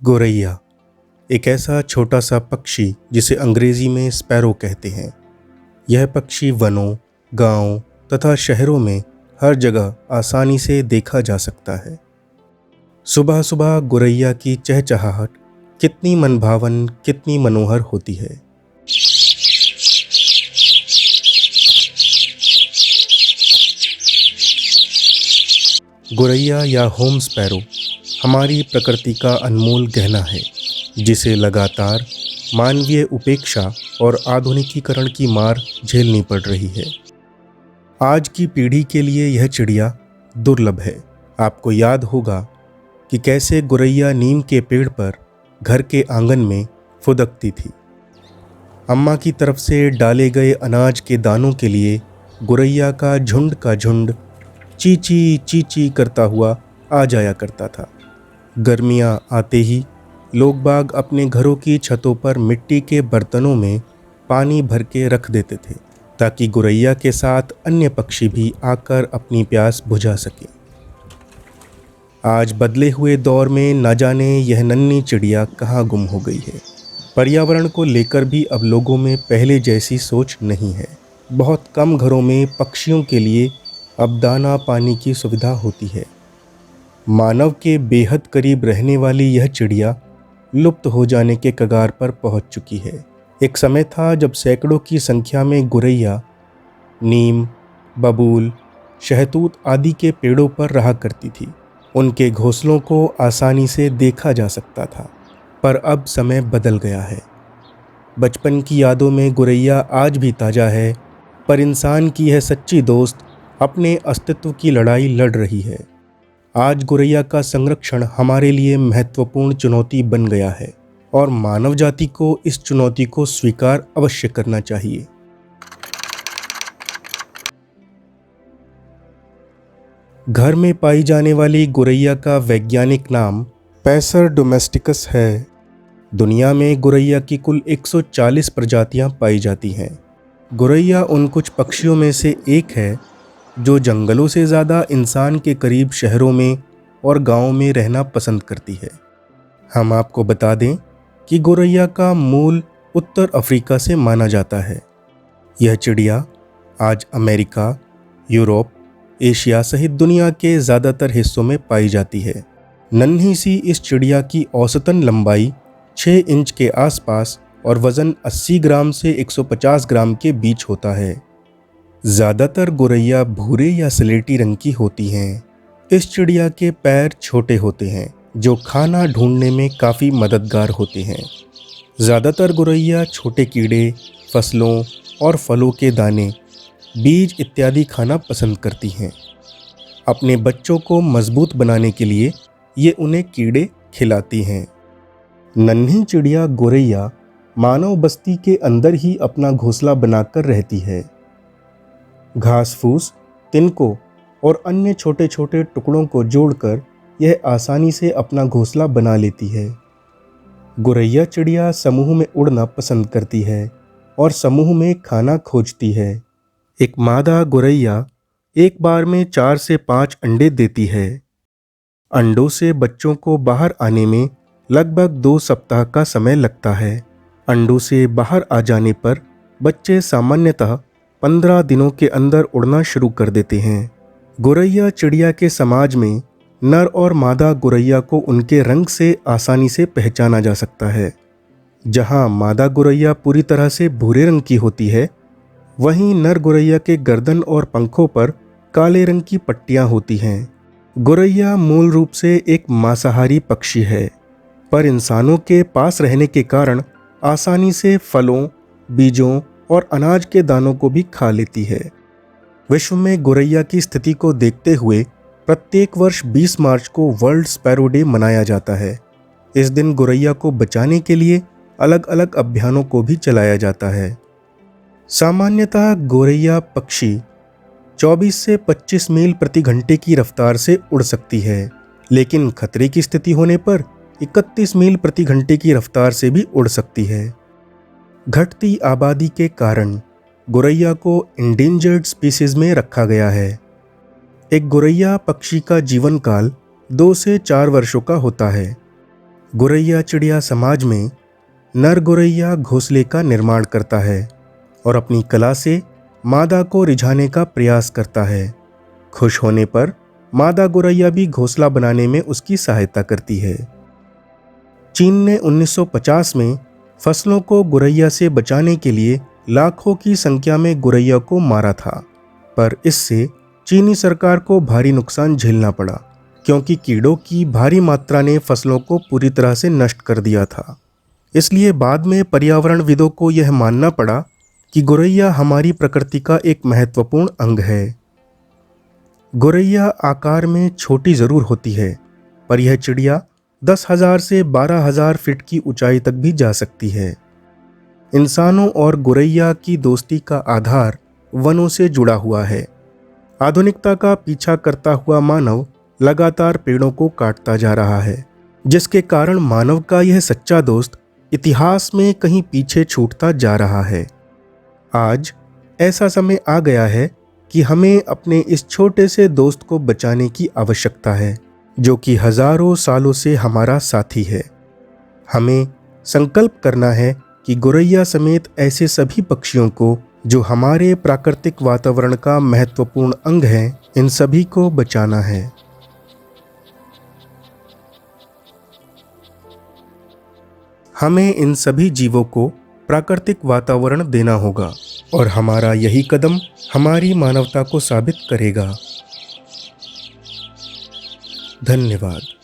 गोरैया एक ऐसा छोटा सा पक्षी जिसे अंग्रेजी में स्पैरो कहते हैं। यह पक्षी वनों, गांवों तथा शहरों में हर जगह आसानी से देखा जा सकता है। सुबह सुबह गोरैया की चहचहाहट कितनी मनभावन, कितनी मनोहर होती है। गोरैया या होम स्पैरो हमारी प्रकृति का अनमोल गहना है, जिसे लगातार मानवीय उपेक्षा और आधुनिकीकरण की मार झेलनी पड़ रही है। आज की पीढ़ी के लिए यह चिड़िया दुर्लभ है। आपको याद होगा कि कैसे गोरैया नीम के पेड़ पर घर के आंगन में फुदकती थी। अम्मा की तरफ से डाले गए अनाज के दानों के लिए गोरैया का झुंड चींची चींची करता हुआ आ जाया करता था। गर्मियाँ आते ही लोग बाग अपने घरों की छतों पर मिट्टी के बर्तनों में पानी भर के रख देते थे, ताकि गोरैया के साथ अन्य पक्षी भी आकर अपनी प्यास बुझा सकें। आज बदले हुए दौर में न जाने यह नन्ही चिड़िया कहाँ गुम हो गई है। पर्यावरण को लेकर भी अब लोगों में पहले जैसी सोच नहीं है। बहुत कम घरों में पक्षियों के लिए अब दाना पानी की सुविधा होती है। मानव के बेहद करीब रहने वाली यह चिड़िया लुप्त हो जाने के कगार पर पहुंच चुकी है। एक समय था जब सैकड़ों की संख्या में गोरैया नीम, बबूल, शहतूत आदि के पेड़ों पर रहा करती थी। उनके घोंसलों को आसानी से देखा जा सकता था, पर अब समय बदल गया है। बचपन की यादों में गोरैया आज भी ताज़ा है, पर इंसान की यह सच्ची दोस्त अपने अस्तित्व की लड़ाई लड़ रही है। आज गोरैया का संरक्षण हमारे लिए महत्वपूर्ण चुनौती बन गया है और मानव जाति को इस चुनौती को स्वीकार अवश्य करना चाहिए। घर में पाई जाने वाली गोरैया का वैज्ञानिक नाम पैसर डोमेस्टिकस है। दुनिया में गोरैया की कुल 140 प्रजातियां पाई जाती हैं। गोरैया उन कुछ पक्षियों में से एक है जो जंगलों से ज़्यादा इंसान के करीब शहरों में और गांवों में रहना पसंद करती है। हम आपको बता दें कि गोरैया का मूल उत्तर अफ्रीका से माना जाता है। यह चिड़िया आज अमेरिका, यूरोप, एशिया सहित दुनिया के ज़्यादातर हिस्सों में पाई जाती है। नन्ही सी इस चिड़िया की औसतन लंबाई 6 इंच के आसपास और वज़न 80 ग्राम से 150 ग्राम के बीच होता है। ज़्यादातर गोरैया भूरे या स्लेटी रंग की होती हैं। इस चिड़िया के पैर छोटे होते हैं, जो खाना ढूंढने में काफ़ी मददगार होते हैं। ज़्यादातर गोरैया छोटे कीड़े, फसलों और फलों के दाने, बीज इत्यादि खाना पसंद करती हैं। अपने बच्चों को मजबूत बनाने के लिए ये उन्हें कीड़े खिलाती हैं। नन्ही चिड़िया गोरैया मानव बस्ती के अंदर ही अपना घोंसला बनाकर रहती है। घास फूस, तिनकों और अन्य छोटे छोटे टुकड़ों को जोड़कर यह आसानी से अपना घोंसला बना लेती है। गोरैया चिड़िया समूह में उड़ना पसंद करती है और समूह में खाना खोजती है। एक मादा गोरैया एक बार में 4 से 5 अंडे देती है। अंडों से बच्चों को बाहर आने में लगभग 2 सप्ताह का समय लगता है। अंडों से बाहर आ जाने पर बच्चे सामान्यतः 15 दिनों के अंदर उड़ना शुरू कर देते हैं। गोरैया चिड़िया के समाज में नर और मादा गोरैया को उनके रंग से आसानी से पहचाना जा सकता है। जहां मादा गोरैया पूरी तरह से भूरे रंग की होती है, वहीं नर गोरैया के गर्दन और पंखों पर काले रंग की पट्टियां होती हैं। गोरैया मूल रूप से एक मांसाहारी पक्षी है, पर इंसानों के पास रहने के कारण आसानी से फलों, बीजों और अनाज के दानों को भी खा लेती है। विश्व में गोरैया की स्थिति को देखते हुए प्रत्येक वर्ष 20 मार्च को वर्ल्ड स्पैरो डे मनाया जाता है। इस दिन गोरैया को बचाने के लिए अलग अलग अभियानों को भी चलाया जाता है। सामान्यतः गोरैया पक्षी 24 से 25 मील प्रति घंटे की रफ्तार से उड़ सकती है, लेकिन खतरे की स्थिति होने पर 31 मील प्रति घंटे की रफ्तार से भी उड़ सकती है। घटती आबादी के कारण गोरैया को इंडेंजर्ड स्पीसीज में रखा गया है। एक गोरैया पक्षी का जीवन काल 2 से 4 वर्षों का होता है। गोरैया चिड़िया समाज में नर गोरैया घोंसले का निर्माण करता है और अपनी कला से मादा को रिझाने का प्रयास करता है। खुश होने पर मादा गोरैया भी घोंसला बनाने में उसकी सहायता करती है। चीन ने 1950 में फसलों को गोरैया से बचाने के लिए लाखों की संख्या में गोरैया को मारा था, पर इससे चीनी सरकार को भारी नुकसान झेलना पड़ा क्योंकि कीड़ों की भारी मात्रा ने फसलों को पूरी तरह से नष्ट कर दिया था। इसलिए बाद में पर्यावरणविदों को यह मानना पड़ा कि गोरैया हमारी प्रकृति का एक महत्वपूर्ण अंग है। गोरैया आकार में छोटी जरूर होती है, पर यह चिड़िया 10,000 से 12,000 फीट की ऊंचाई तक भी जा सकती है। इंसानों और गोरैया की दोस्ती का आधार वनों से जुड़ा हुआ है। आधुनिकता का पीछा करता हुआ मानव लगातार पेड़ों को काटता जा रहा है, जिसके कारण मानव का यह सच्चा दोस्त इतिहास में कहीं पीछे छूटता जा रहा है। आज ऐसा समय आ गया है कि हमें अपने इस छोटे से दोस्त को बचाने की आवश्यकता है, जो कि हजारों सालों से हमारा साथी है। हमें संकल्प करना है कि गोरैया समेत ऐसे सभी पक्षियों को जो हमारे प्राकृतिक वातावरण का महत्वपूर्ण अंग हैं, इन सभी को बचाना है। हमें इन सभी जीवों को प्राकृतिक वातावरण देना होगा और हमारा यही कदम हमारी मानवता को साबित करेगा। धन्यवाद।